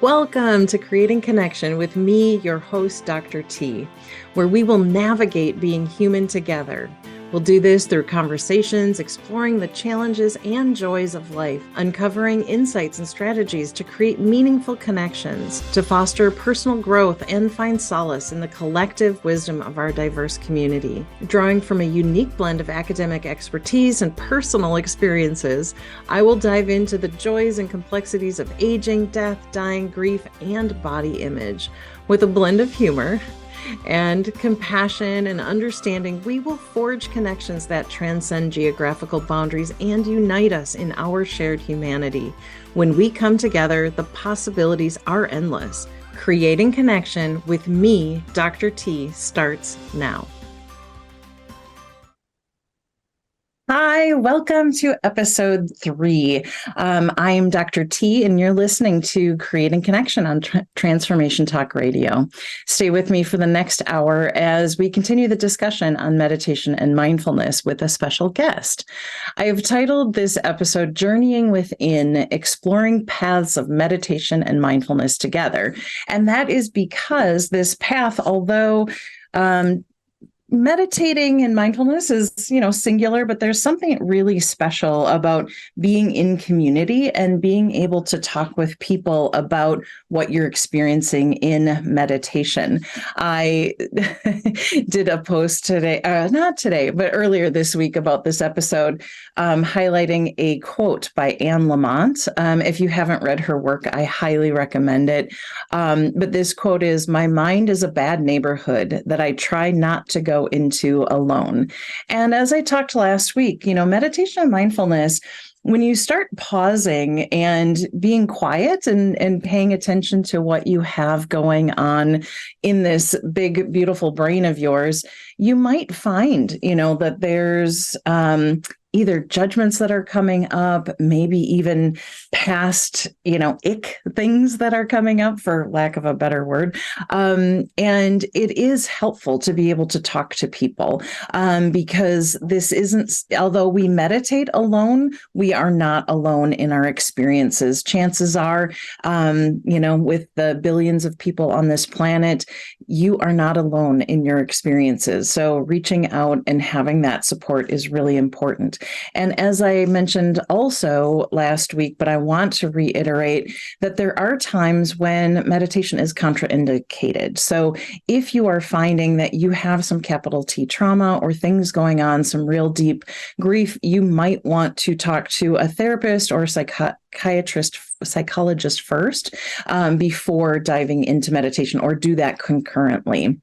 Welcome to Creating Connection with me, your host, Dr. T, where we will navigate being human together. We'll do this through conversations, exploring the challenges and joys of life, uncovering insights and strategies to create meaningful connections, to foster personal growth and find solace in the collective wisdom of our diverse community. Drawing from a unique blend of academic expertise and personal experiences, I will dive into the joys and complexities of aging, death, dying, grief, and body image. With a blend of humor and compassion and understanding, we will forge connections that transcend geographical boundaries and unite us in our shared humanity. When we come together, the possibilities are endless. Creating Connection with me, Dr. T, starts now. Hi, welcome to episode 3. I'm Dr. T, and you're listening to Creating Connection on Transformation Talk Radio. Stay with me for the next hour as we continue the discussion on meditation and mindfulness with a special guest. I have titled this episode Journeying Within, Exploring Paths of Meditation and Mindfulness Together. And that is because this path, although meditating and mindfulness is, singular, but there's something really special about being in community and being able to talk with people about what you're experiencing in meditation. I did a post today, not today, but earlier this week about this episode, highlighting a quote by Anne Lamott. If you haven't read her work, I highly recommend it. But this quote is, "My mind is a bad neighborhood that I try not to go into alone." And as I talked last week, meditation and mindfulness, when you start pausing and being quiet and paying attention to what you have going on in this big, beautiful brain of yours, you might find, that there's either judgments that are coming up, maybe even past, ick things that are coming up, for lack of a better word. And it is helpful to be able to talk to people because this isn't, although we meditate alone, we are not alone in our experiences. Chances are, with the billions of people on this planet, you are not alone in your experiences. So reaching out and having that support is really important. And as I mentioned also last week, but I want to reiterate that there are times when meditation is contraindicated. So if you are finding that you have some capital T trauma or things going on, some real deep grief, you might want to talk to a therapist or psychologist first before diving into meditation, or do that concurrently.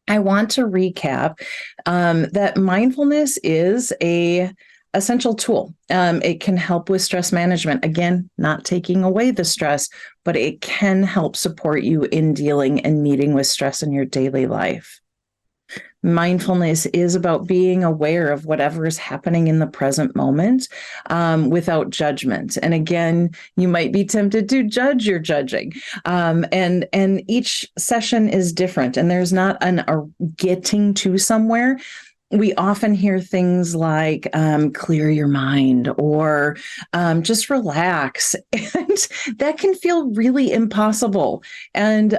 I want to recap that mindfulness is a essential tool. It can help with stress management. Again, not taking away the stress, but it can help support you in dealing and meeting with stress in your daily life. Mindfulness is about being aware of whatever is happening in the present moment without judgment. And again, you might be tempted to judge your judging. And each session is different, and there's not a getting to somewhere. We often hear things like clear your mind or just relax, and that can feel really impossible. And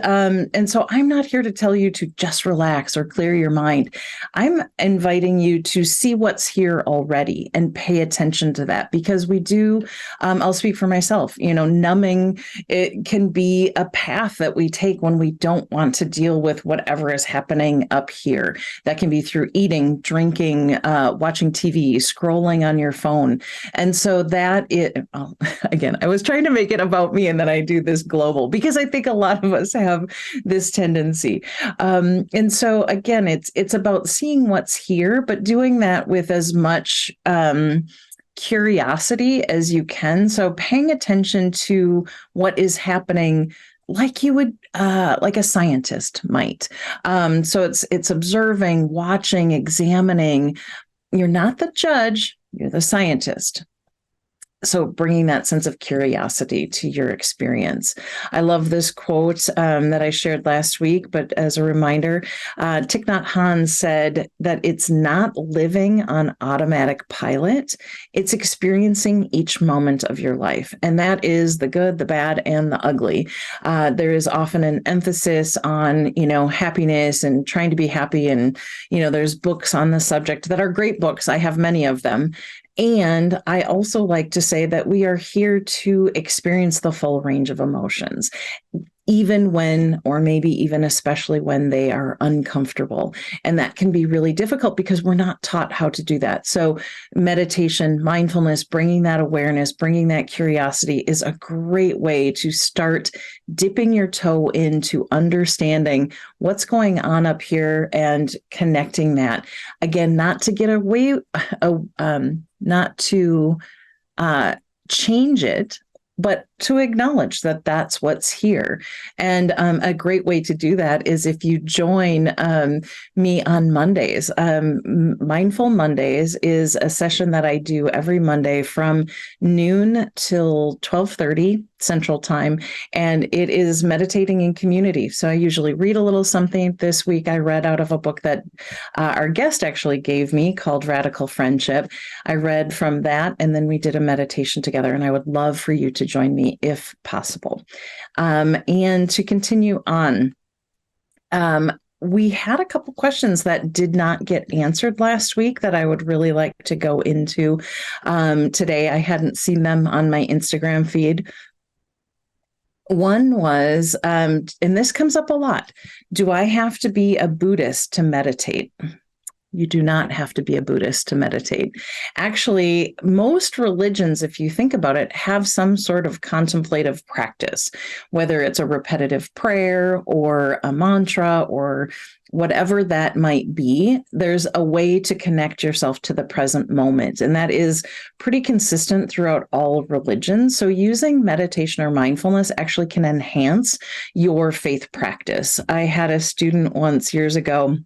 so I'm not here to tell you to just relax or clear your mind. I'm inviting you to see what's here already and pay attention to that, because we do. I'll speak for myself. Numbing, it can be a path that we take when we don't want to deal with whatever is happening up here. That can be through eating, drinking, watching TV, scrolling on your phone. And so again, I was trying to make it about me, and then I do this global because I think a lot of us have this tendency. And so again, it's about seeing what's here, but doing that with as much curiosity as you can. So paying attention to what is happening like you would, like a scientist might. So it's observing, watching, examining. You're not the judge, you're the scientist. So bringing that sense of curiosity to your experience. I love this quote that I shared last week, but as a reminder, Thich Nhat Hanh said that it's not living on automatic pilot, it's experiencing each moment of your life. And that is the good, the bad, and the ugly. There is often an emphasis on, happiness and trying to be happy. And, there's books on the subject that are great books. I have many of them. And I also like to say that we are here to experience the full range of emotions, even when, or maybe even especially when they are uncomfortable. And that can be really difficult because we're not taught how to do that. So meditation, mindfulness, bringing that awareness, bringing that curiosity is a great way to start dipping your toe into understanding what's going on up here and connecting that. Again, not to get away, not to change it, but to acknowledge that that's what's here. And a great way to do that is if you join me on Mondays. Mindful Mondays is a session that I do every Monday from noon till 12:30 Central Time, and it is meditating in community. So I usually read a little something. This week I read out of a book that our guest actually gave me called Radical Friendship. I read from that, and then we did a meditation together, and I would love for you to join me if possible. And to continue on, we had a couple questions that did not get answered last week that I would really like to go into today. I hadn't seen them on my Instagram feed. One was, and this comes up a lot, do I have to be a Buddhist to meditate? You do not have to be a Buddhist to meditate. Actually, most religions, if you think about it, have some sort of contemplative practice, whether it's a repetitive prayer or a mantra or whatever that might be. There's a way to connect yourself to the present moment. And that is pretty consistent throughout all religions. So using meditation or mindfulness actually can enhance your faith practice. I had a student once years ago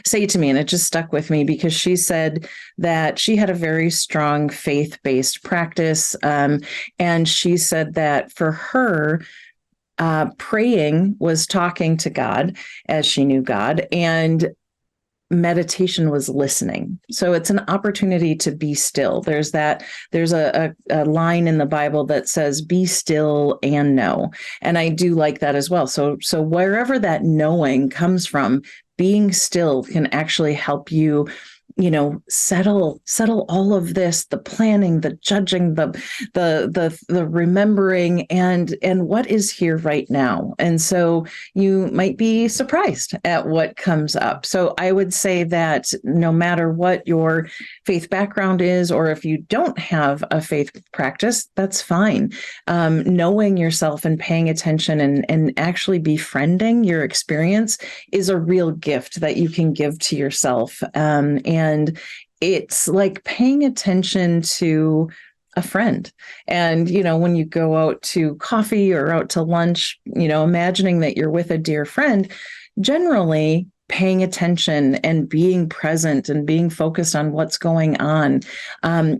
say to me, and it just stuck with me because she said that she had a very strong faith-based practice. And she said that for her, praying was talking to God as she knew God, and meditation was listening. So it's an opportunity to be still. There's a line in the Bible that says, be still and know. And I do like that as well. So wherever that knowing comes from, being still can actually help you, settle all of this, the planning, the judging, the remembering, and what is here right now. And so you might be surprised at what comes up. So I would say that no matter what your faith background is, or if you don't have a faith practice, that's fine. Knowing yourself and paying attention and actually befriending your experience is a real gift that you can give to yourself. And it's like paying attention to a friend. And, when you go out to coffee or out to lunch, imagining that you're with a dear friend, generally paying attention and being present and being focused on what's going on.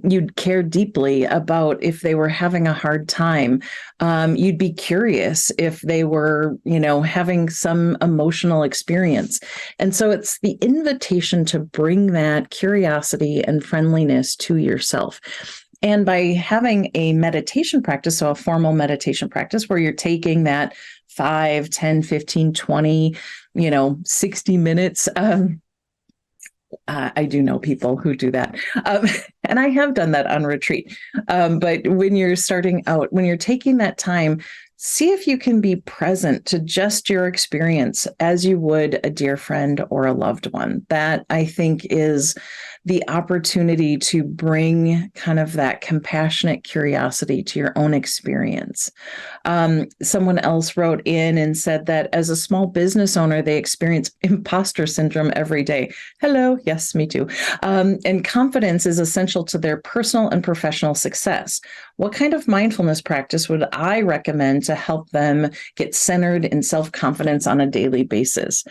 You'd care deeply about if they were having a hard time. You'd be curious if they were, having some emotional experience. And so it's the invitation to bring that curiosity and friendliness to yourself. And by having a meditation practice, so a formal meditation practice where you're taking that 5, 10, 15, 20, 60 minutes. I do know people who do that. And I have done that on retreat. But when you're starting out, when you're taking that time, see if you can be present to just your experience as you would a dear friend or a loved one. That, I think, is the opportunity to bring kind of that compassionate curiosity to your own experience. Someone else wrote in and said that as a small business owner, they experience imposter syndrome every day. Hello. Yes, me too. And confidence is essential to their personal and professional success. What kind of mindfulness practice would I recommend to help them get centered in self-confidence on a daily basis?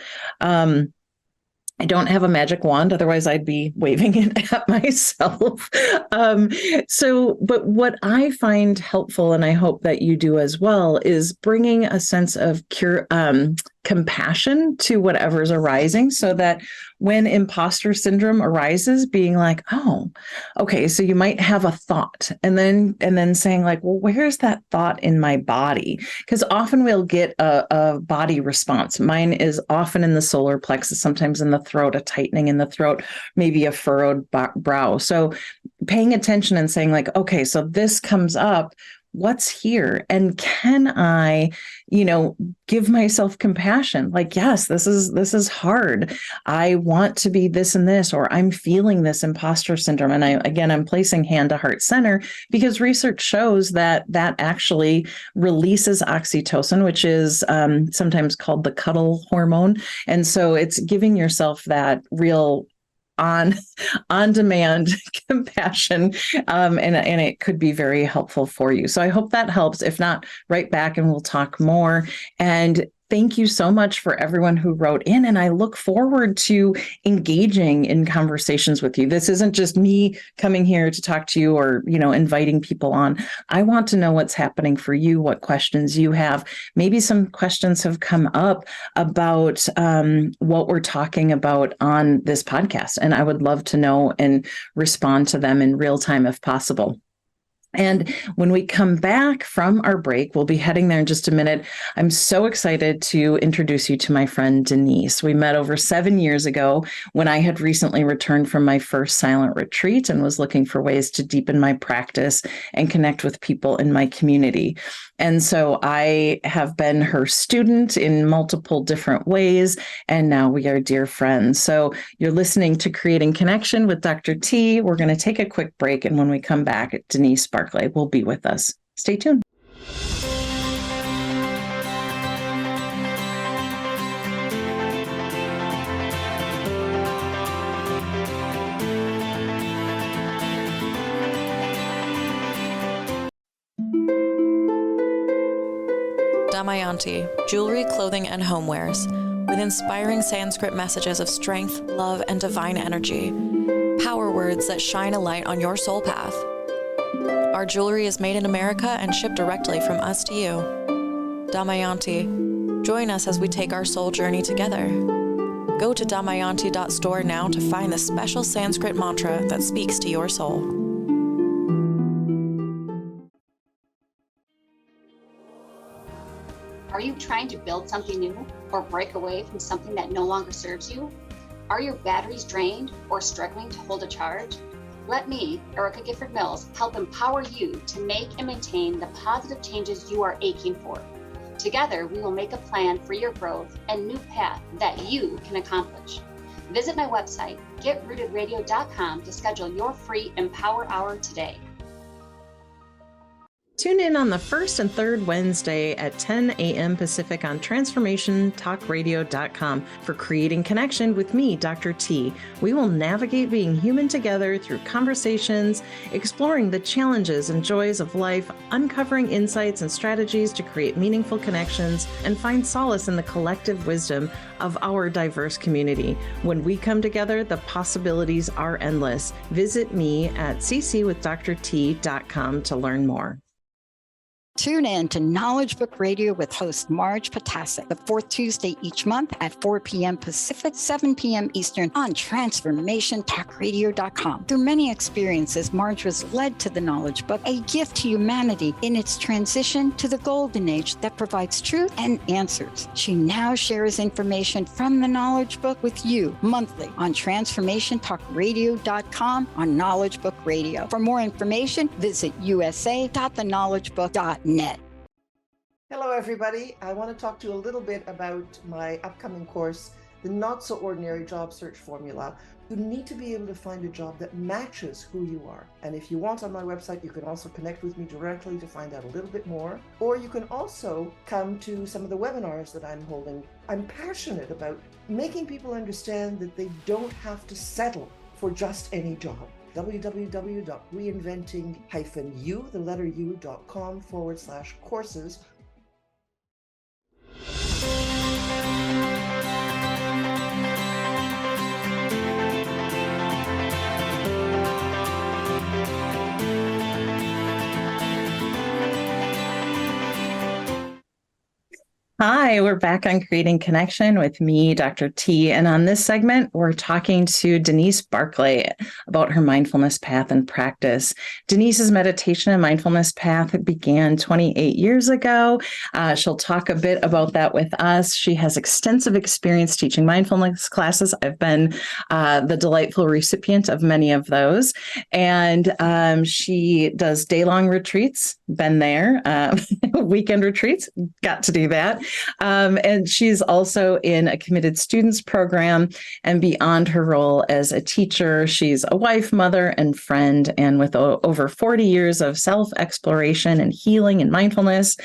I don't have a magic wand, otherwise I'd be waving it at myself. But what I find helpful, and I hope that you do as well, is bringing a sense of compassion to whatever's arising, so that when imposter syndrome arises, being like, oh, okay, so you might have a thought, and then saying like, well, where's that thought in my body? Because often we'll get a body response. Mine is often in the solar plexus, sometimes in the throat, a tightening in the throat, maybe a furrowed brow. So paying attention and saying like, okay, so this comes up, what's here? And can I, give myself compassion? Like, yes, this is hard. I want to be this and this, or I'm feeling this imposter syndrome. And I'm placing hand to heart center, because research shows that actually releases oxytocin, which is sometimes called the cuddle hormone. And so it's giving yourself that real on demand compassion, and it could be very helpful for you. So I hope that helps. If not, write back and we'll talk more. And thank you so much for everyone who wrote in, and I look forward to engaging in conversations with you. This isn't just me coming here to talk to you or, inviting people on. I want to know what's happening for you, what questions you have. Maybe some questions have come up about what we're talking about on this podcast, and I would love to know and respond to them in real time if possible. And when we come back from our break, we'll be heading there in just a minute. I'm so excited to introduce you to my friend Denise. We met over 7 years ago when I had recently returned from my first silent retreat and was looking for ways to deepen my practice and connect with people in my community. And so I have been her student in multiple different ways, and now we are dear friends. So you're listening to Creating Connection with Dr. T. We're going to take a quick break, and when we come back, Denise Barclay will be with us. Stay tuned. Damayanti, jewelry, clothing, and homewares, with inspiring Sanskrit messages of strength, love, and divine energy. Power words that shine a light on your soul path. Our jewelry is made in America and shipped directly from us to you. Damayanti, join us as we take our soul journey together. Go to damayanti.store now to find the special Sanskrit mantra that speaks to your soul. Are you trying to build something new or break away from something that no longer serves you? Are your batteries drained or struggling to hold a charge? Let me, Erica Gifford Mills, help empower you to make and maintain the positive changes you are aching for. Together, we will make a plan for your growth and new path that you can accomplish. Visit my website, getrootedradio.com, to schedule your free Empower Hour today. Tune in on the first and third Wednesday at 10 a.m. Pacific on transformationtalkradio.com for Creating Connection with me, Dr. T. We will navigate being human together through conversations, exploring the challenges and joys of life, uncovering insights and strategies to create meaningful connections, and find solace in the collective wisdom of our diverse community. When we come together, the possibilities are endless. Visit me at ccwithdrt.com to learn more. Tune in to Knowledge Book Radio with host Marge Potasic, the fourth Tuesday each month at 4 p.m. Pacific, 7 p.m. Eastern on transformationtalkradio.com. Through many experiences, Marge was led to the Knowledge Book, a gift to humanity in its transition to the golden age that provides truth and answers. She now shares information from the Knowledge Book with you monthly on transformationtalkradio.com on Knowledge Book Radio. For more information, visit usa.theknowledgebook.net. Hello, everybody. I want to talk to you a little bit about my upcoming course, The Not So Ordinary Job Search Formula. You need to be able to find a job that matches who you are. And if you want, on my website, you can also connect with me directly to find out a little bit more. Or you can also come to some of the webinars that I'm holding. I'm passionate about making people understand that they don't have to settle for just any job. www.reinventingu.com/courses. Hi, we're back on Creating Connection with me, Dr. T. And on this segment, we're talking to Denise Barclay about her mindfulness path and practice. Denise's meditation and mindfulness path began 28 years ago. She'll talk a bit about that with us. She has extensive experience teaching mindfulness classes. I've been the delightful recipient of many of those. And she does day-long retreats, been there, weekend retreats, got to do that. And she's also in a committed students program, and beyond her role as a teacher, she's a wife, mother, and friend. And with over 40 years of self-exploration and healing and mindfulness,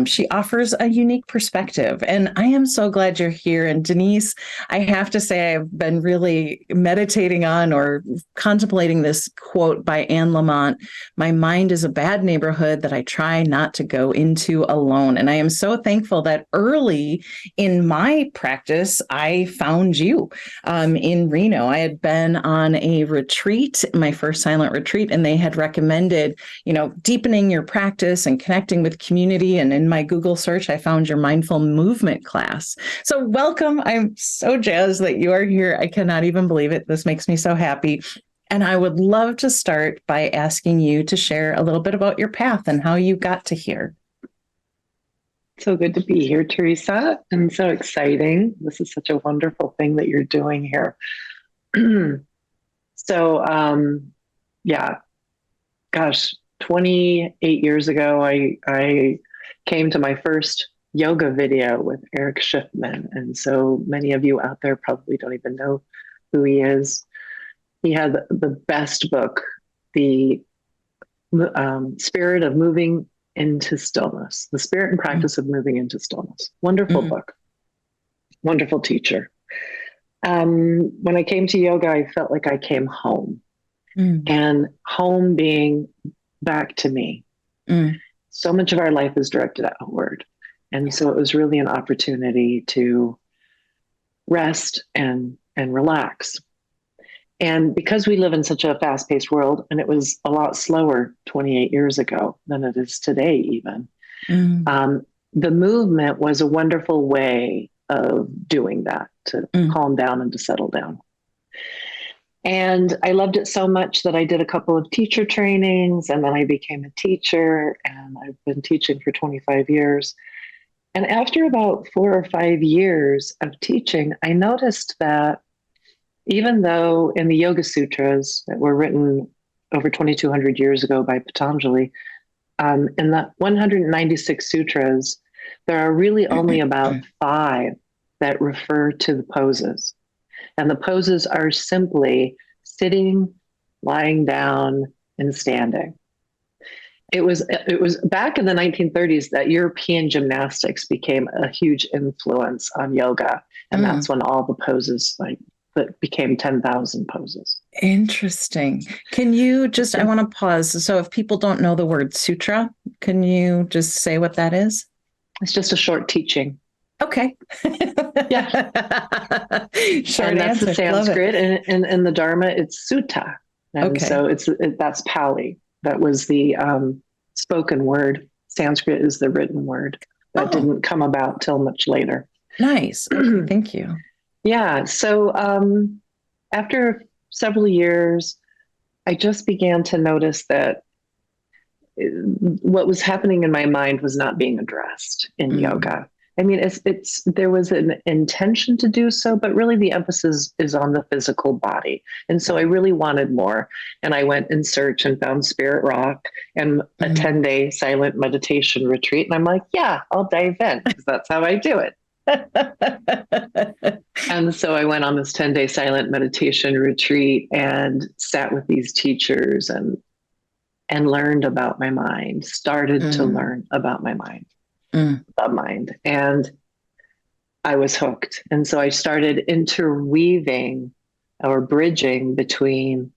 she offers a unique perspective. And I am so glad you're here. And Denise, I have to say, I've been really meditating on or contemplating this quote by Anne Lamott: "My mind is a bad neighborhood that I try not to go into alone." And I am so thankful that early in my practice, I found you in Reno. I had been on a retreat, my first silent retreat, and they had recommended, deepening your practice and connecting with community. And in my Google search, I found your mindful movement class. So welcome. I'm so jazzed that you are here. I cannot even believe it. This makes me so happy. And I would love to start by asking you to share a little bit about your path and how you got to here. So good to be here, Theresa, and so exciting. This is such a wonderful thing that you're doing here. Gosh, 28 years ago, I came to my first yoga video with Eric Schiffman. And so many of you out there probably don't even know who he is. He had the best book, The Spirit of Moving into Stillness, The Spirit and Practice of Moving into Stillness. Wonderful book, wonderful teacher. When I came to yoga, I felt like I came home, and home being back to me. So much of our life is directed outward. And so it was really an opportunity to rest and relax. And because we live in such a fast-paced world, and it was a lot slower 28 years ago than it is today even, the movement was a wonderful way of doing that, to calm down and to settle down. And I loved it so much that I did a couple of teacher trainings, and then I became a teacher, and I've been teaching for 25 years. And after about 4 or 5 years of teaching, I noticed that even though in the Yoga Sutras that were written over 2,200 years ago by Patanjali, in the 196 sutras, there are really only about 5 that refer to the poses. And the poses are simply sitting, lying down, and standing. It was back in the 1930s that European gymnastics became a huge influence on yoga. And that's when all the poses that became 10,000 poses. Interesting. Can you just, I want to pause. So if people don't know the word sutra, can you just say what that is? It's just a short teaching. Okay. Yeah. Short and that's answer. the Sanskrit, and in the Dharma, it's sutta. And so that's Pali. That was the spoken word. Sanskrit is the written word. That didn't come about till much later. Nice. Okay, thank you. Yeah. So after several years, I just began to notice that what was happening in my mind was not being addressed in yoga. I mean, there was an intention to do so, but really the emphasis is on the physical body. And so I really wanted more. And I went in search and found Spirit Rock and a 10-day silent meditation retreat. And I'm like, yeah, I'll dive in, because that's how I do it. And so I went on this 10-day silent meditation retreat and sat with these teachers and learned about my mind, started to learn about my mind, the mind. And I was hooked. And so I started interweaving or bridging between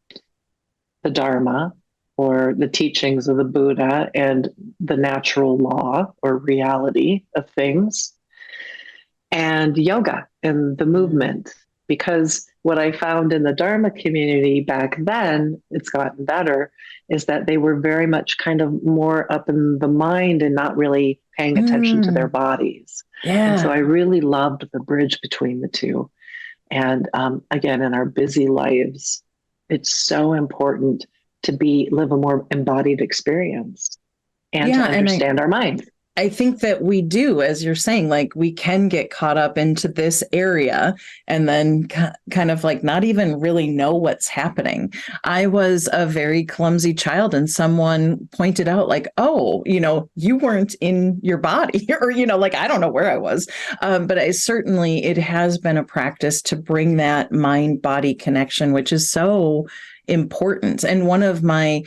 the Dharma, or the teachings of the Buddha, and the natural law or reality of things, and yoga and the movement. Because what I found in the Dharma community back then, it's gotten better, is that they were very much kind of more up in the mind and not really paying attention to their bodies. And so Yeah. I really loved the bridge between the two. And again, in our busy lives, it's so important to live a more embodied experience and to Yeah. And understand our mind. I think that we do, as you're saying, like we can get caught up into this area and then kind of like not even really know what's happening. I was a very clumsy child, and someone pointed out, like, oh, you weren't in your body, or, like, I don't know where I was. But it has been a practice to bring that mind body connection, which is so important. And one of my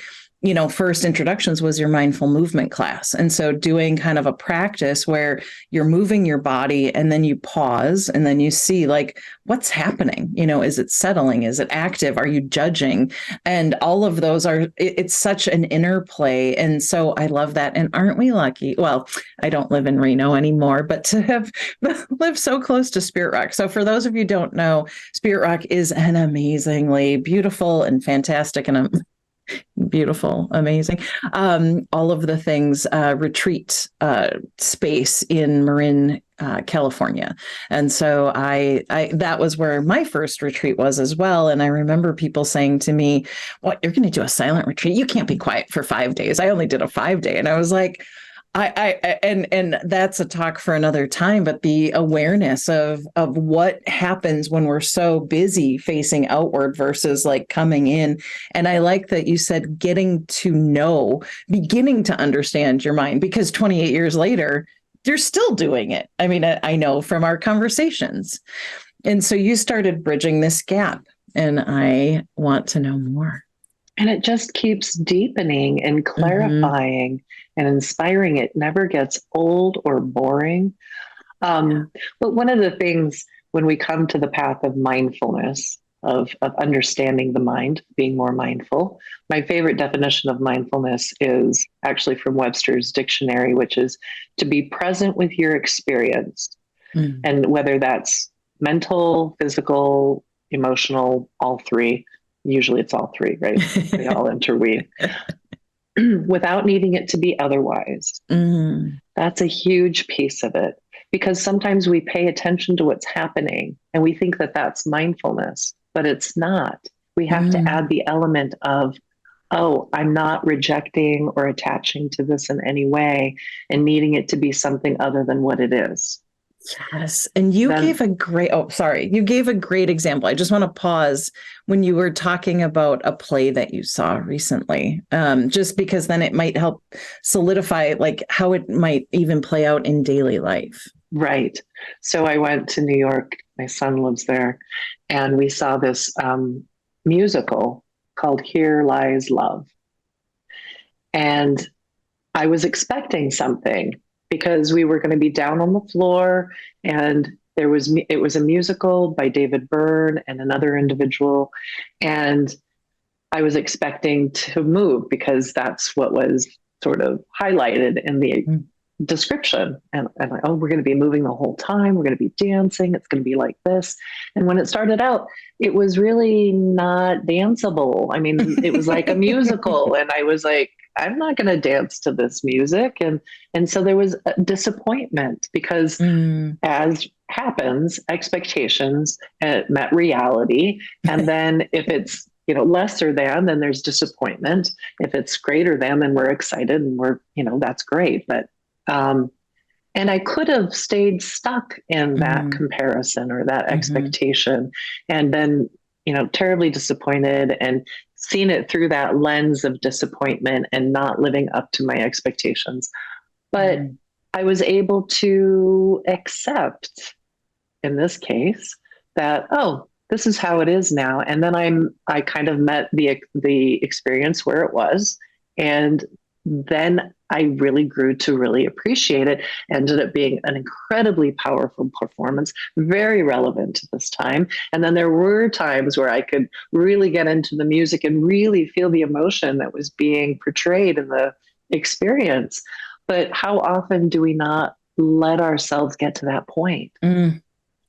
first introductions was your mindful movement class. And so doing kind of a practice where you're moving your body and then you pause and then you see, like, what's happening? Is it settling? Is it active? Are you judging? And all of those it's such an interplay. And so I love that. And aren't we lucky? Well, I don't live in Reno anymore, but to have lived so close to Spirit Rock. So for those of you who don't know, Spirit Rock is an amazingly beautiful and fantastic and beautiful, amazing. All of the things, retreat space in Marin, California. And so I that was where my first retreat was as well. And I remember people saying to me, "What, you're going to do a silent retreat? You can't be quiet for 5 days." I only did a 5-day. And I was like, and that's a talk for another time, but the awareness of what happens when we're so busy facing outward versus like coming in. And I like that you said getting to know, beginning to understand your mind, because 28 years later, you're still doing it. I mean, I know from our conversations. And so you started bridging this gap, and I want to know more. And it just keeps deepening and clarifying and inspiring. It never gets old or boring. But one of the things when we come to the path of mindfulness, of understanding the mind, being more mindful, my favorite definition of mindfulness is actually from Webster's dictionary, which is to be present with your experience. And whether that's mental, physical, emotional, all three. Usually it's all three, right? They all interweave without needing it to be otherwise. That's a huge piece of it, because sometimes we pay attention to what's happening and we think that that's mindfulness, but it's not. We have to add the element of, oh, I'm not rejecting or attaching to this in any way and needing it to be something other than what it is. Yes. And you gave a great example. I just want to pause when you were talking about a play that you saw recently, just because then it might help solidify like how it might even play out in daily life. Right. So I went to New York. My son lives there. And we saw this musical called Here Lies Love. And I was expecting something, because we were going to be down on the floor, and it was a musical by David Byrne and another individual. And I was expecting to move because that's what was sort of highlighted in the description. And I'm like, oh, we're going to be moving the whole time. We're going to be dancing. It's going to be like this. And when it started out, it was really not danceable. I mean, it was like a musical. And I was like, I'm not going to dance to this music. And so there was a disappointment, because as happens, expectations met reality. And then if it's, lesser than, then there's disappointment. If it's greater than, then we're excited and we're, that's great. But, and I could have stayed stuck in that comparison or that expectation, and then, terribly disappointed and seen it through that lens of disappointment and not living up to my expectations. But I was able to accept, in this case, that, oh, this is how it is now. And then I kind of met the experience where it was. And then I really grew to really appreciate it. Ended up being an incredibly powerful performance, very relevant to this time. And then there were times where I could really get into the music and really feel the emotion that was being portrayed in the experience. But how often do we not let ourselves get to that point?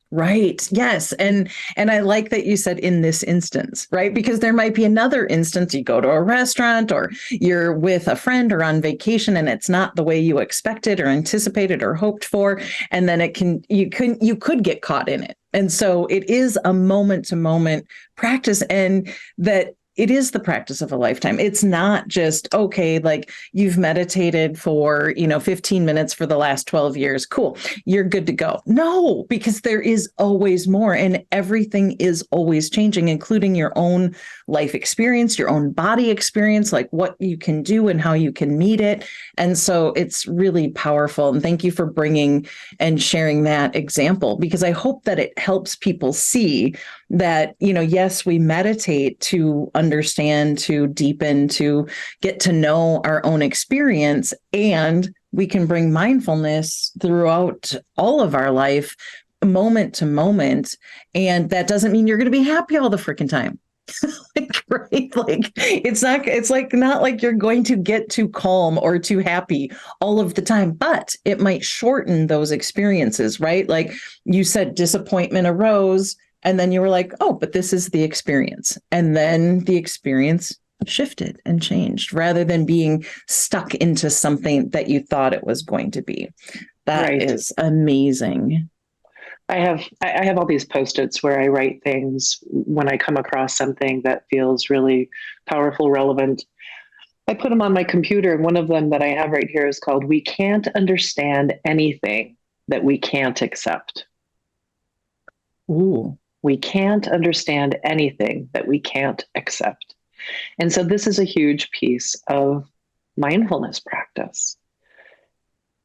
Right. Yes. And I like that you said in this instance, right? Because there might be another instance, you go to a restaurant or you're with a friend or on vacation and it's not the way you expected or anticipated or hoped for. And then you could get caught in it. And so it is a moment to moment practice, and that it is the practice of a lifetime. It's not just, okay, like you've meditated for, 15 minutes for the last 12 years. Cool. You're good to go. No, because there is always more, and everything is always changing, including your own life experience, your own body experience, like what you can do and how you can meet it. And so it's really powerful. And thank you for bringing and sharing that example, because I hope that it helps people see that, yes, we meditate to understand, to deepen, to get to know our own experience, and we can bring mindfulness throughout all of our life, moment to moment. And that doesn't mean you're going to be happy all the freaking time. Right? Like it's not like you're going to get too calm or too happy all of the time, but it might shorten those experiences, right? Like you said, disappointment arose, and then you were like, oh, but this is the experience. And then the experience shifted and changed rather than being stuck into something that you thought it was going to be. That Right. is amazing. I have all these Post-its where I write things when I come across something that feels really powerful, relevant. I put them on my computer, and one of them that I have right here is called "We Can't Understand Anything That We Can't Accept." Ooh. We can't understand anything that we can't accept. And so this is a huge piece of mindfulness practice.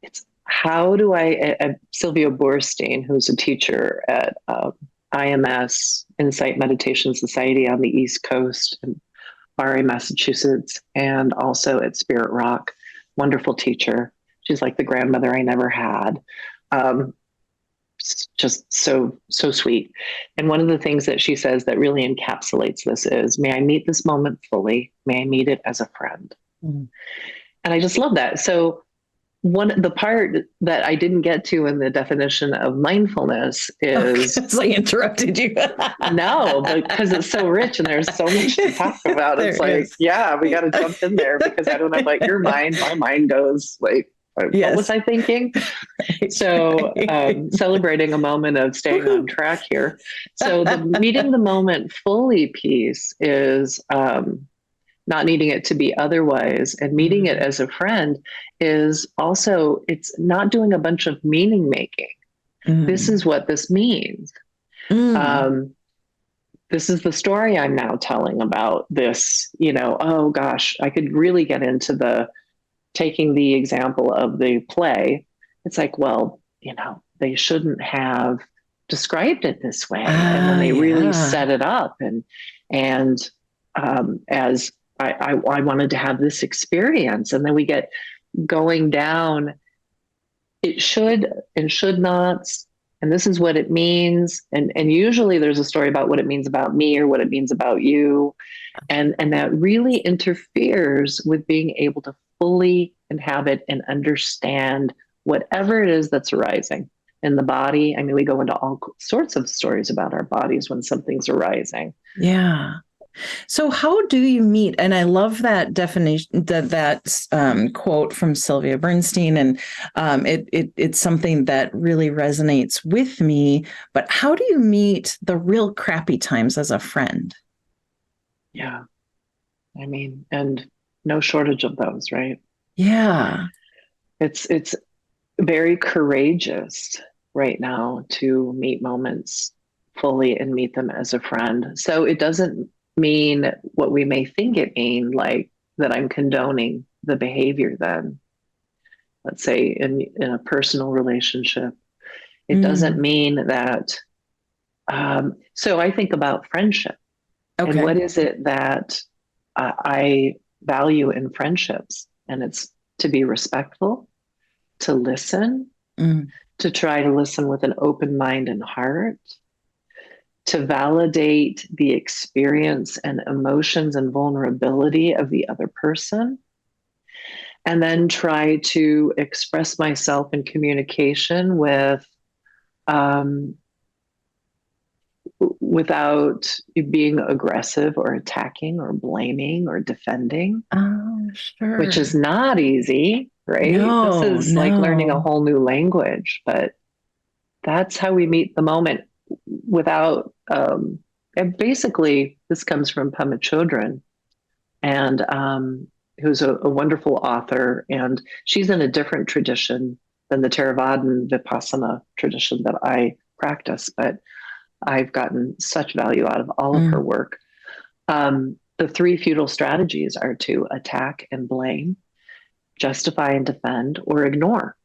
It's how do Sylvia Boorstein, who's a teacher at IMS, Insight Meditation Society on the East Coast in Barre, Massachusetts, and also at Spirit Rock, wonderful teacher. She's like the grandmother I never had. Just so sweet. And one of the things that she says that really encapsulates this is, may I meet this moment fully, may I meet it as a friend. Mm. And I just love that. So the part that I didn't get to in the definition of mindfulness is I interrupted you. No, because it's so rich and there's so much to talk about. It's like, yeah, we got to jump in there, because I don't know about your mind. My mind goes like, yes. What was I thinking? So celebrating a moment of staying on track here. So the meeting the moment fully piece is not needing it to be otherwise, and meeting it as a friend is also, it's not doing a bunch of meaning making. This is what this means. This is the story I'm now telling about this, oh gosh, I could really get into taking the example of the play. It's like, well, they shouldn't have described it this way. And then they really set it up. And as I wanted to have this experience, and then we get going down, it should and should not, and this is what it means. And usually there's a story about what it means about me or what it means about you. And that really interferes with being able to fully inhabit and understand whatever it is that's arising in the body. I mean, we go into all sorts of stories about our bodies when something's arising. Yeah. So how do you meet? And I love that definition, that quote from Sylvia Bernstein, and it's something that really resonates with me. But how do you meet the real crappy times as a friend? Yeah. I mean, and no shortage of those, right? Yeah. It's very courageous right now to meet moments fully and meet them as a friend. So it doesn't mean what we may think it means, like that I'm condoning the behavior then. Let's say in a personal relationship. It doesn't mean that. So I think about friendship. Okay. And what is it that I value in friendships? And it's to be respectful, to listen, to try to listen with an open mind and heart, to validate the experience and emotions and vulnerability of the other person, and then try to express myself in communication with without being aggressive or attacking or blaming or defending, Oh, sure. which is not easy, right? This No, is like learning a no. whole new language, but that's how we meet the moment without, and basically, this comes from Pema Chodron, and who's a wonderful author, and she's in a different tradition than the Theravadan Vipassana tradition that I practice, but I've gotten such value out of all of her work. The three futile strategies are to attack and blame, justify and defend, or ignore.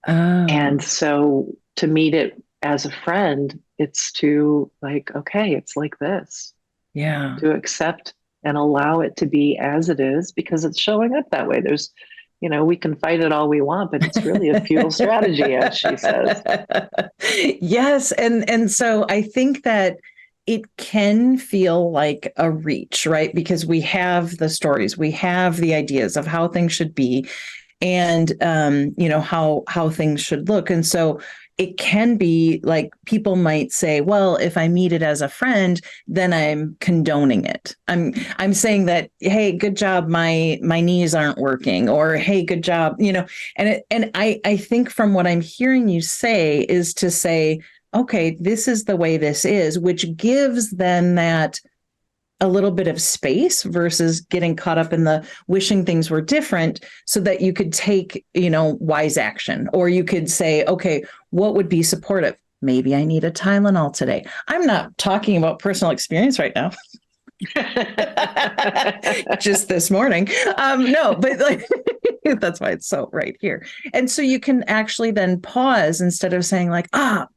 Oh, And so to meet it as a friend, it's to like, okay, it's like this, yeah. to accept and allow it to be as it is because it's showing up that way. There's, we can fight it all we want, but it's really a futile strategy, as she says. Yes. And so I think that it can feel like a reach, right? Because we have the stories, we have the ideas of how things should be, and how things should look. And so it can be like people might say, well, if I meet it as a friend, then I'm condoning it. I'm saying that, hey, good job, my knees aren't working, or hey, good job, and I think from what I'm hearing you say is to say, okay, this is the way this is, which gives them that a little bit of space versus getting caught up in the wishing things were different, so that you could take, wise action, or you could say, okay, what would be supportive? Maybe I need a Tylenol today. I'm not talking about personal experience right now. Just this morning. No, but like, that's why it's so right here. And so you can actually then pause instead of saying like,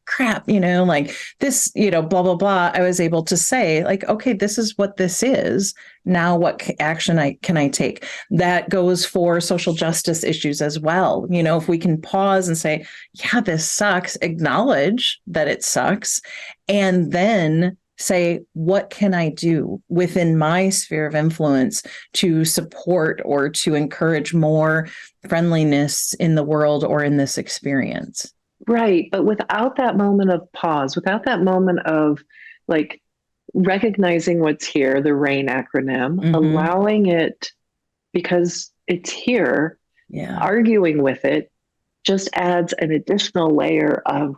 crap, like this, blah, blah, blah. I was able to say like, okay, this is what this is. Now, what action can I take? That goes for social justice issues as well. If we can pause and say, yeah, this sucks, acknowledge that it sucks, and then say, what can I do within my sphere of influence to support or to encourage more friendliness in the world or in this experience? Right. But without that moment of pause, without that moment of like recognizing what's here, the RAIN acronym, allowing it because it's here, arguing with it just adds an additional layer of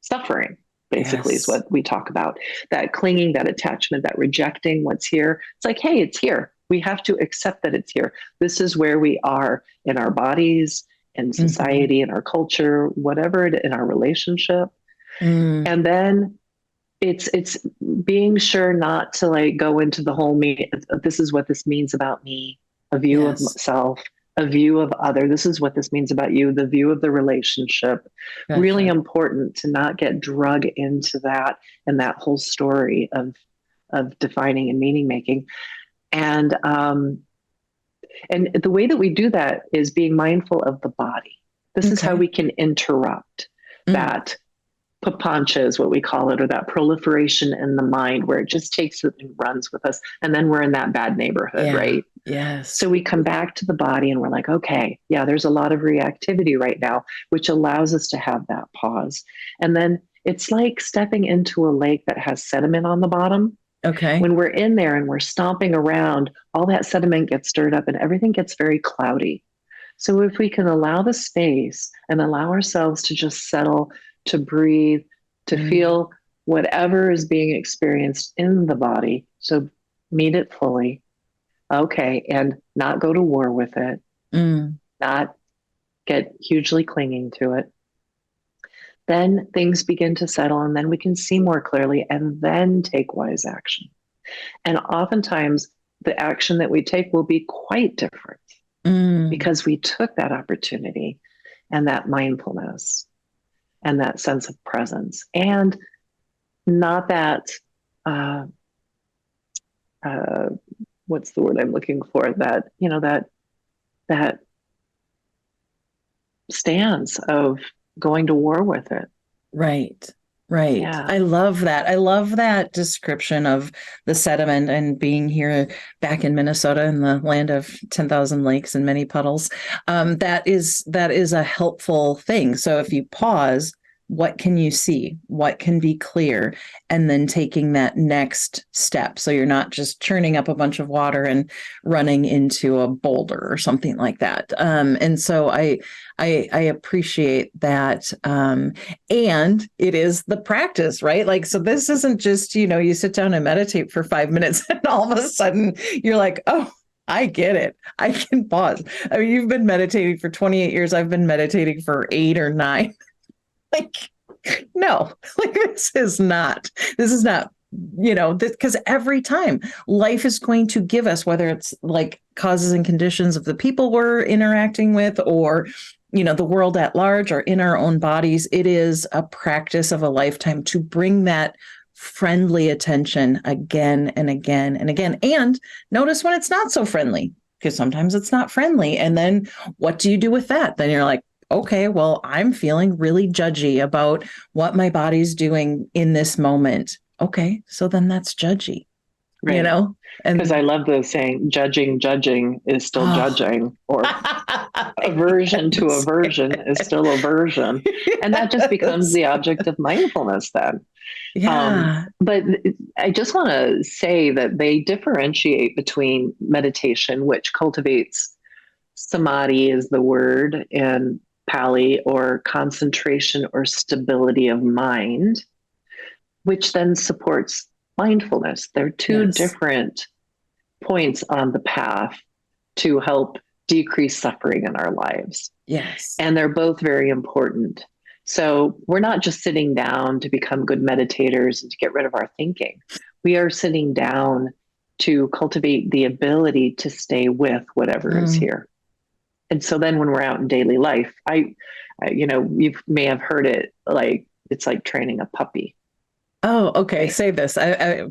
suffering. Basically, is what we talk about. That clinging, that attachment, that rejecting what's here. It's like, hey, it's here. We have to accept that it's here. This is where we are in our bodies, in society, in our culture, whatever it, in our relationship. And then it's being sure not to like go into the whole me. This is what this means about me, a view of self, a view of other. This is what this means about you, the view of the relationship. Gotcha. Really important to not get drug into that and that whole story of defining and meaning making. And the way that we do that is being mindful of the body. This is how we can interrupt that papancha is what we call it, or that proliferation in the mind where it just takes it and runs with us. And then we're in that bad neighborhood, right? Yes. So we come back to the body and we're like, okay, yeah, there's a lot of reactivity right now, which allows us to have that pause. And then it's like stepping into a lake that has sediment on the bottom. Okay. When we're in there and we're stomping around, all that sediment gets stirred up and everything gets very cloudy. So if we can allow the space and allow ourselves to just settle, to breathe, to feel whatever is being experienced in the body. So meet it fully. Okay. And not go to war with it, not get hugely clinging to it. Then things begin to settle and then we can see more clearly and then take wise action. And oftentimes the action that we take will be quite different because we took that opportunity and that mindfulness and that sense of presence, and not that, what's the word I'm looking for? That, that stance of going to war with it. Right. Right. Yeah. I love that. I love that description of the sediment and being here back in Minnesota in the land of 10,000 lakes and many puddles. That is a helpful thing. So if you pause, what can you see? What can be clear? And then taking that next step. So you're not just churning up a bunch of water and running into a boulder or something like that. And so I appreciate that. And it is the practice, right? Like, so this isn't just, you sit down and meditate for 5 minutes and all of a sudden you're like, oh, I get it. I can pause. I mean, you've been meditating for 28 years. I've been meditating for 8 or 9. Like, no, like this is not, because every time life is going to give us, whether it's like causes and conditions of the people we're interacting with, or, the world at large, or in our own bodies, it is a practice of a lifetime to bring that friendly attention again and again and again. And notice when it's not so friendly, because sometimes it's not friendly. And then what do you do with that? Then you're like, okay, well, I'm feeling really judgy about what my body's doing in this moment. Okay, so then that's judgy, right. And because I love the saying, judging is still judging, or aversion to aversion is still aversion. And that just becomes the object of mindfulness then. Yeah. But I just want to say that they differentiate between meditation, which cultivates samadhi is the word in Pali, or concentration or stability of mind, which then supports mindfulness. They're two different points on the path to help decrease suffering in our lives. Yes. And they're both very important. So we're not just sitting down to become good meditators and to get rid of our thinking. We are sitting down to cultivate the ability to stay with whatever is here. And so then when we're out in daily life, you may have heard it, like, it's like training a puppy. Oh, okay. Say this. I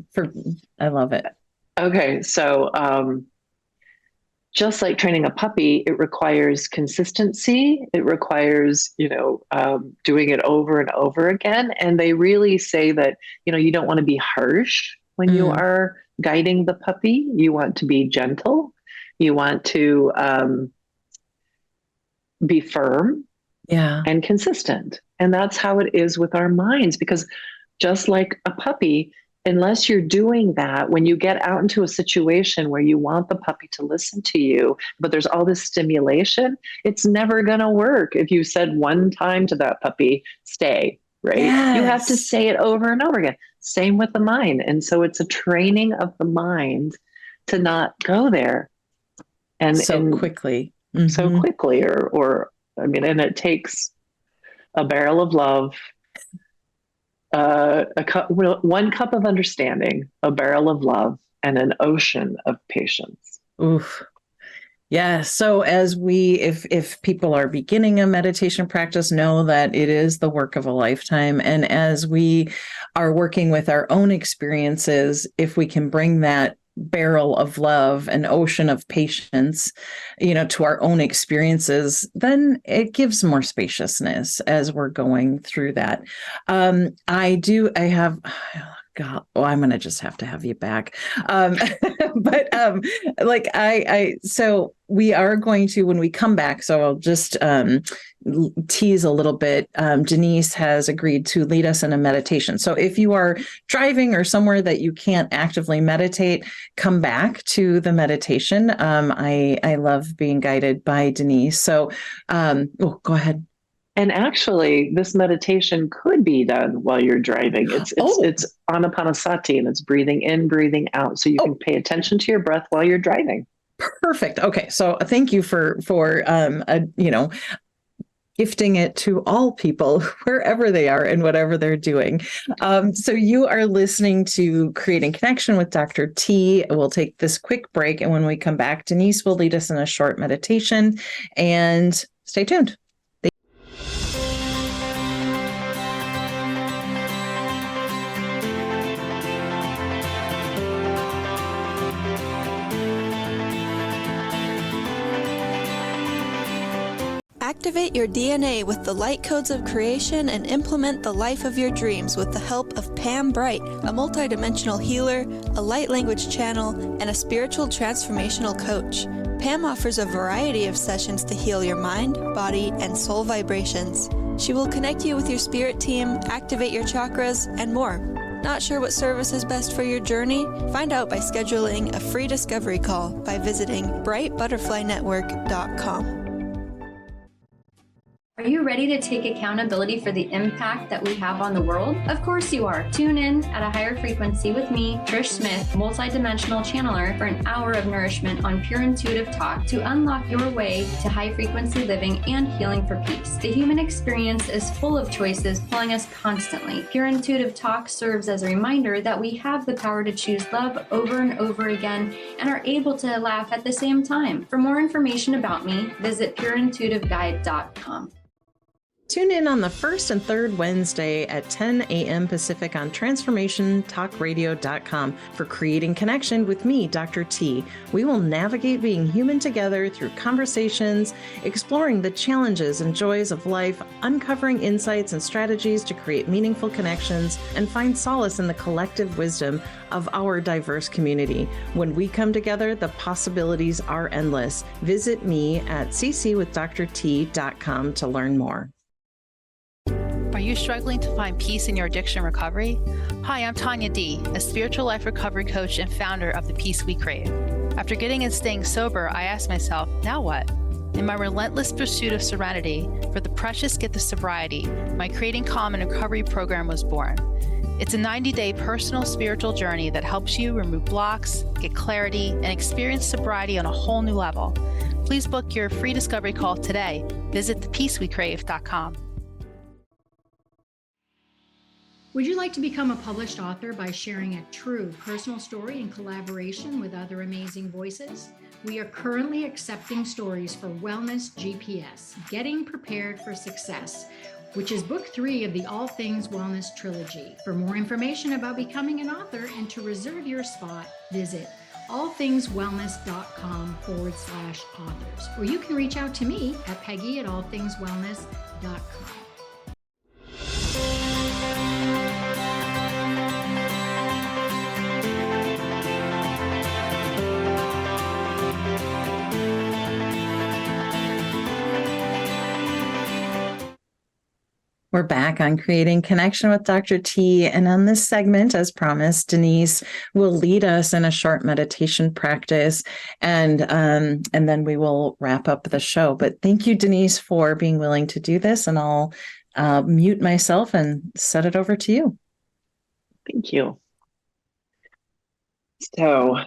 love it. Okay. So, just like training a puppy, it requires consistency. It requires, doing it over and over again. And they really say that, you don't want to be harsh when you are guiding the puppy. You want to be gentle. You want to, be firm and consistent. And that's how it is with our minds, because just like a puppy, unless you're doing that, when you get out into a situation where you want the puppy to listen to you, but there's all this stimulation, it's never going to work. If you said one time to that puppy, stay, right? Yes. You have to say it over and over again. Same with the mind. And so it's a training of the mind to not go there. And quickly. So quickly, and it takes a barrel of love, one cup of understanding, a barrel of love, and an ocean of patience. Oof. Yeah. So as if people are beginning a meditation practice, know that it is the work of a lifetime. And as we are working with our own experiences, if we can bring that barrel of love and ocean of patience, to our own experiences, then it gives more spaciousness as we're going through that. God, I'm going to just have to have you back. So we are going to, when we come back, so I'll just tease a little bit. Denise has agreed to lead us in a meditation. So if you are driving or somewhere that you can't actively meditate, come back to the meditation. I love being guided by Denise. So, go ahead. And actually, this meditation could be done while you're driving. It's anapanasati, and it's breathing in, breathing out. So you can pay attention to your breath while you're driving. Perfect. Okay. So thank you for gifting it to all people, wherever they are and whatever they're doing. So you are listening to Creating Connection with Dr. T. We'll take this quick break. And when we come back, Denise will lead us in a short meditation, and stay tuned. Activate your DNA with the light codes of creation and implement the life of your dreams with the help of Pam Bright, a multidimensional healer, a light language channel, and a spiritual transformational coach. Pam offers a variety of sessions to heal your mind, body, and soul vibrations. She will connect you with your spirit team, activate your chakras, and more. Not sure what service is best for your journey? Find out by scheduling a free discovery call by visiting brightbutterflynetwork.com. Are you ready to take accountability for the impact that we have on the world? Of course you are. Tune in at a higher frequency with me, Trish Smith, multidimensional channeler, for an hour of nourishment on pure intuitive talk to unlock your way to high frequency living and healing for peace. The human experience is full of choices pulling us constantly. Pure intuitive talk serves as a reminder that we have the power to choose love over and over again and are able to laugh at the same time. For more information about me, visit pureintuitiveguide.com. Tune in on the first and third Wednesday at 10 a.m. Pacific on transformationtalkradio.com for Creating Connection with me, Dr. T. We will navigate being human together through conversations, exploring the challenges and joys of life, uncovering insights and strategies to create meaningful connections, and find solace in the collective wisdom of our diverse community. When we come together, the possibilities are endless. Visit me at ccwithdrt.com to learn more. Are you struggling to find peace in your addiction recovery? Hi, I'm Tanya D., a spiritual life recovery coach and founder of The Peace We Crave. After getting and staying sober, I asked myself, now what? In my relentless pursuit of serenity, for the precious gift of sobriety, my Creating Calm and Recovery program was born. It's a 90-day personal spiritual journey that helps you remove blocks, get clarity, and experience sobriety on a whole new level. Please book your free discovery call today. Visit thepeacewecrave.com. Would you like to become a published author by sharing a true personal story in collaboration with other amazing voices? We are currently accepting stories for Wellness GPS, Getting Prepared for Success, which is book 3 of the All Things Wellness trilogy. For more information about becoming an author and to reserve your spot, visit allthingswellness.com/authors, or you can reach out to me at peggy@allthingswellness.com. We're back on Creating Connection with Dr. T. And on this segment, as promised, Denise will lead us in a short meditation practice, and then we will wrap up the show. But thank you, Denise, for being willing to do this. And I'll mute myself and set it over to you. Thank you. So,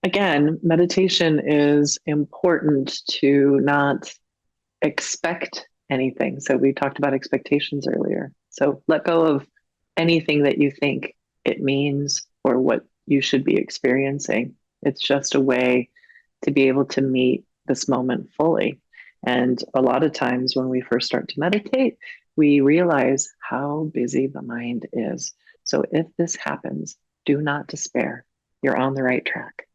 again, meditation is important to not expect anything. So we talked about expectations earlier. So let go of anything that you think it means or what you should be experiencing. It's just a way to be able to meet this moment fully. And a lot of times when we first start to meditate, we realize how busy the mind is. So if this happens, do not despair. You're on the right track.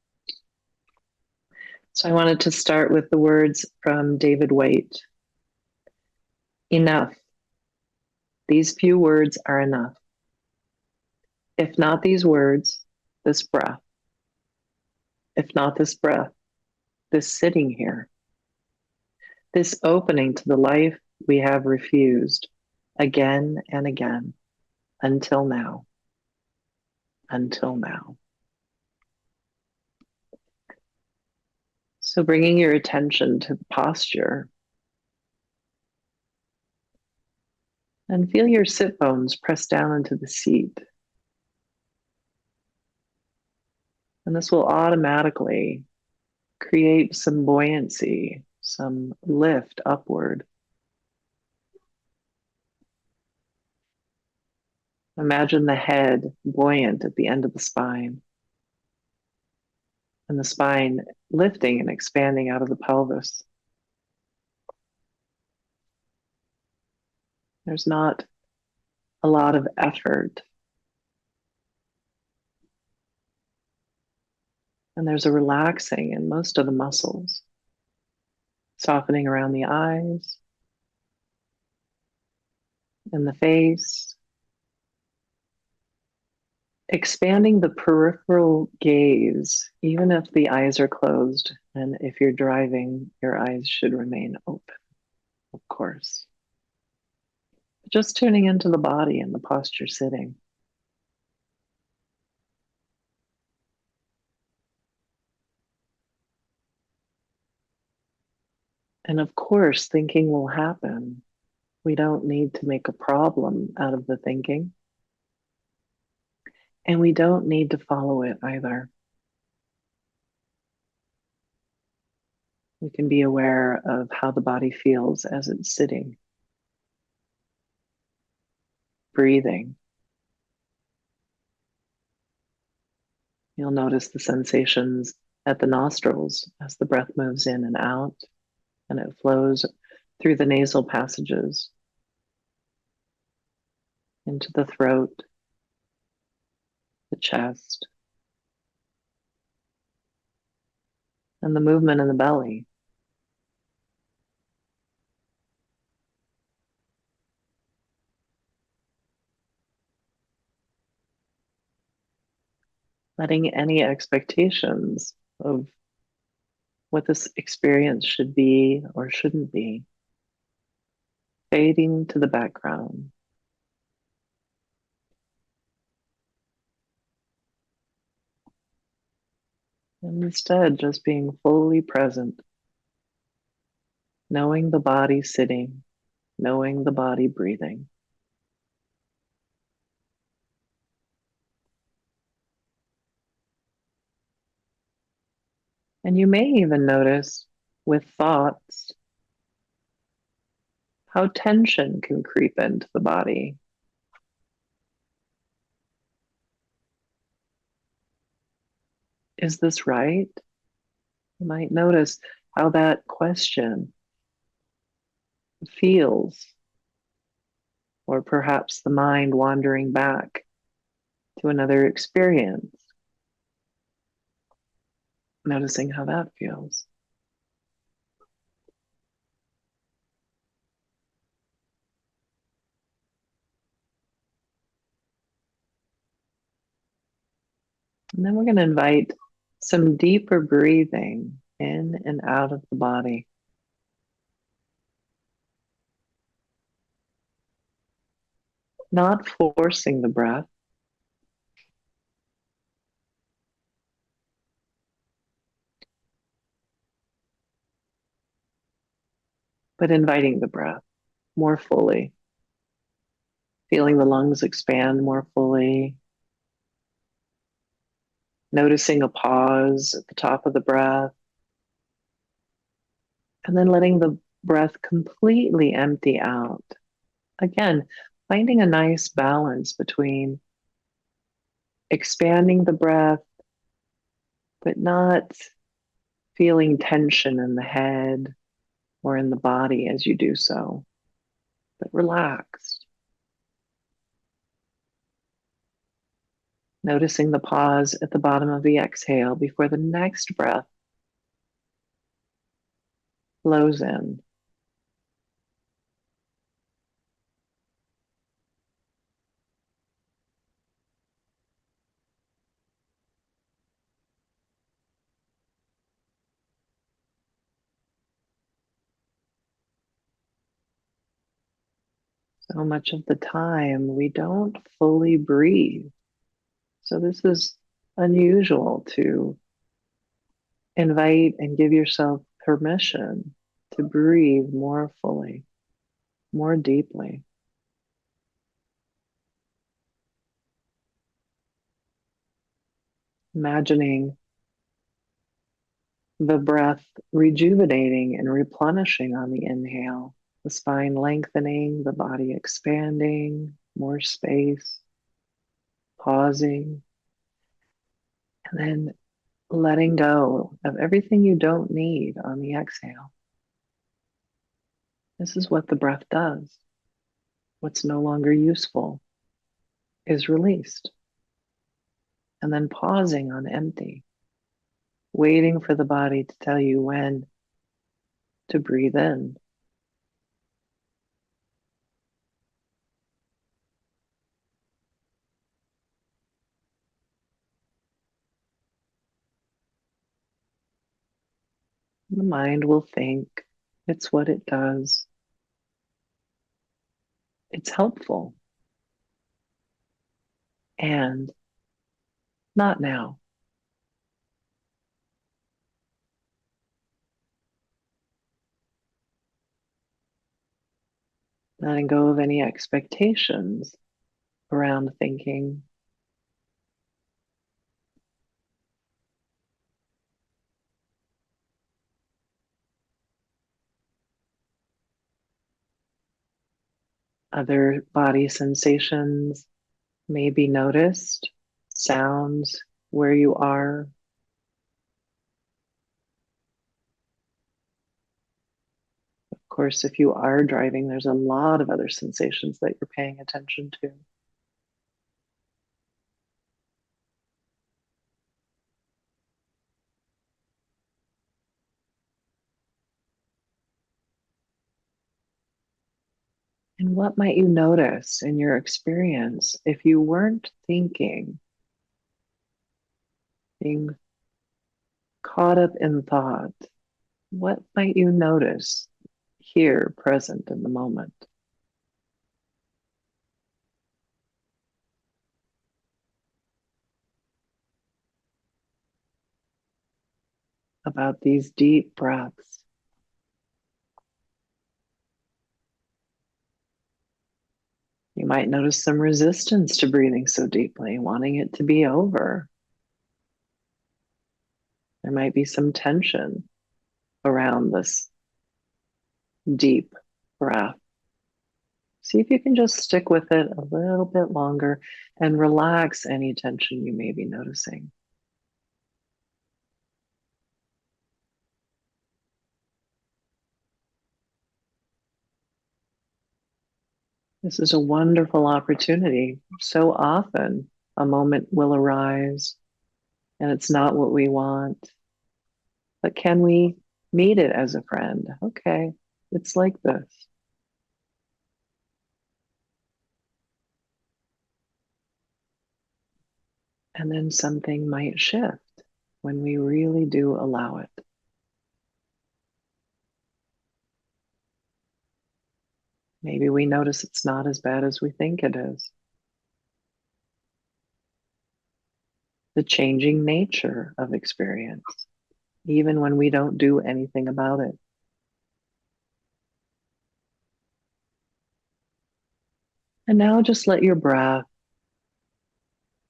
So I wanted to start with the words from David Whyte. Enough. These few words are enough. If not these words, this breath. If not this breath, this sitting here. This opening to the life we have refused again and again until now. Until now. So bringing your attention to the posture. And feel your sit bones press down into the seat. And this will automatically create some buoyancy, some lift upward. Imagine the head buoyant at the end of the spine, and the spine lifting and expanding out of the pelvis. There's not a lot of effort. And there's a relaxing in most of the muscles, softening around the eyes and the face, expanding the peripheral gaze, even if the eyes are closed. And if you're driving, your eyes should remain open, of course. Just tuning into the body and the posture sitting. And of course, thinking will happen. We don't need to make a problem out of the thinking. And we don't need to follow it either. We can be aware of how the body feels as it's sitting, breathing. You'll notice the sensations at the nostrils as the breath moves in and out, and it flows through the nasal passages into the throat, the chest, and the movement in the belly. Letting any expectations of what this experience should be or shouldn't be fading to the background. And instead, just being fully present, knowing the body sitting, knowing the body breathing. And you may even notice with thoughts how tension can creep into the body. Is this right? You might notice how that question feels, or perhaps the mind wandering back to another experience, noticing how that feels. And then we're going to invite some deeper breathing in and out of the body. Not forcing the breath, but inviting the breath more fully, feeling the lungs expand more fully, noticing a pause at the top of the breath, and then letting the breath completely empty out. Again, finding a nice balance between expanding the breath, but not feeling tension in the head or in the body as you do so, but relaxed. Noticing the pause at the bottom of the exhale before the next breath flows in. So much of the time, we don't fully breathe. So this is unusual to invite and give yourself permission to breathe more fully, more deeply. Imagining the breath rejuvenating and replenishing on the inhale, the spine lengthening, the body expanding, more space, pausing, and then letting go of everything you don't need on the exhale. This is what the breath does. What's no longer useful is released. And then pausing on empty, waiting for the body to tell you when to breathe in. The mind will think, it's what it does. it's helpful. And not now. Letting go of any expectations around thinking. Other body sensations may be noticed, sounds where you are. Of course, if you are driving, there's a lot of other sensations that you're paying attention to. And what might you notice in your experience if you weren't thinking, being caught up in thought? What might you notice here, present in the moment? About these deep breaths. You might notice some resistance to breathing so deeply, wanting it to be over. There might be some tension around this deep breath. See if you can just stick with it a little bit longer and relax any tension you may be noticing. This is a wonderful opportunity. So often a moment will arise and it's not what we want. But can we meet it as a friend? Okay, it's like this. And then something might shift when we really do allow it. Maybe we notice it's not as bad as we think it is. The changing nature of experience, even when we don't do anything about it. And now just let your breath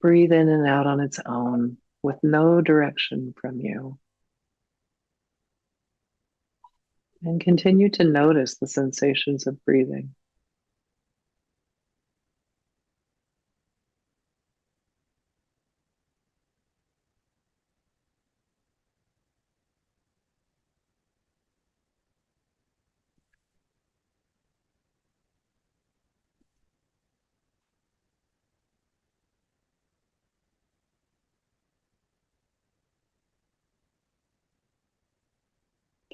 breathe in and out on its own with no direction from you. And continue to notice the sensations of breathing.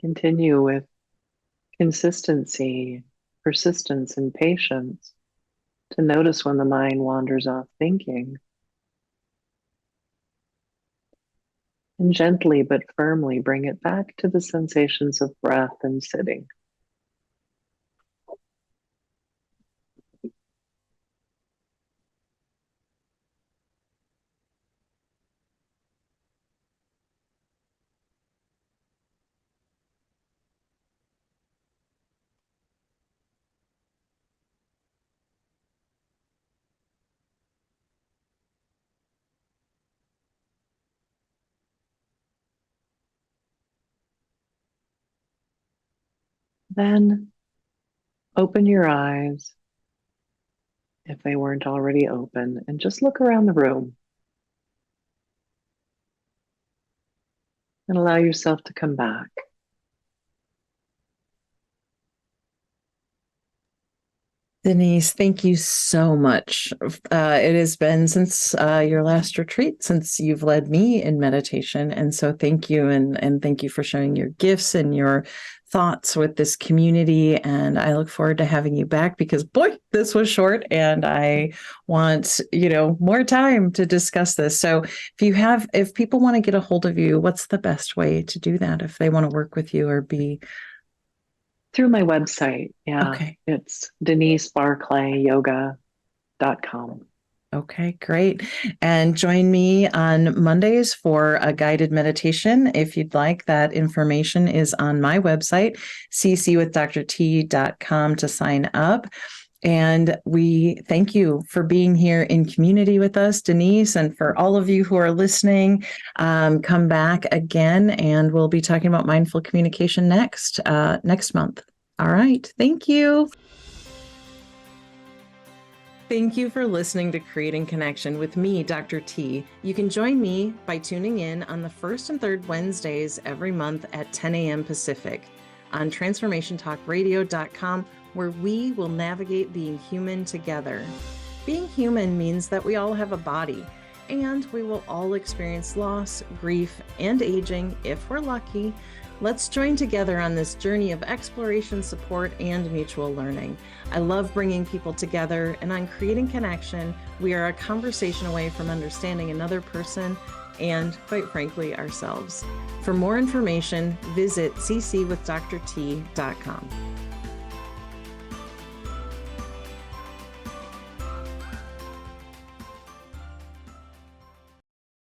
Continue with consistency, persistence, and patience to notice when the mind wanders off thinking. And gently but firmly bring it back to the sensations of breath and sitting. Then open your eyes if they weren't already open and just look around the room and allow yourself to come back. Denise, thank you so much. It has been since your last retreat, since you've led me in meditation. And so thank you. And thank you for sharing your gifts and your thoughts with this community. And I look forward to having you back because, boy, this was short and I want, more time to discuss this. So if people want to get a hold of you, what's the best way to do that if they want to work with you or be Through my website. Yeah. Okay. It's denisebarclayyoga.com. Okay, great. And join me on Mondays for a guided meditation. If you'd like, that information is on my website, ccwithdrt.com, to sign up. And we thank you for being here in community with us, Denise, and for all of you who are listening. Come back again, and we'll be talking about mindful communication next month. All right. Thank you. Thank you for listening to Creating Connection with me, Dr. T. You can join me by tuning in on the first and third Wednesdays every month at 10 a.m. Pacific on transformationtalkradio.com, where we will navigate being human together. Being human means that we all have a body, and we will all experience loss, grief, and aging if we're lucky. Let's join together on this journey of exploration, support, and mutual learning. I love bringing people together, and on Creating Connection, we are a conversation away from understanding another person and, quite frankly, ourselves. For more information, visit ccwithdrt.com.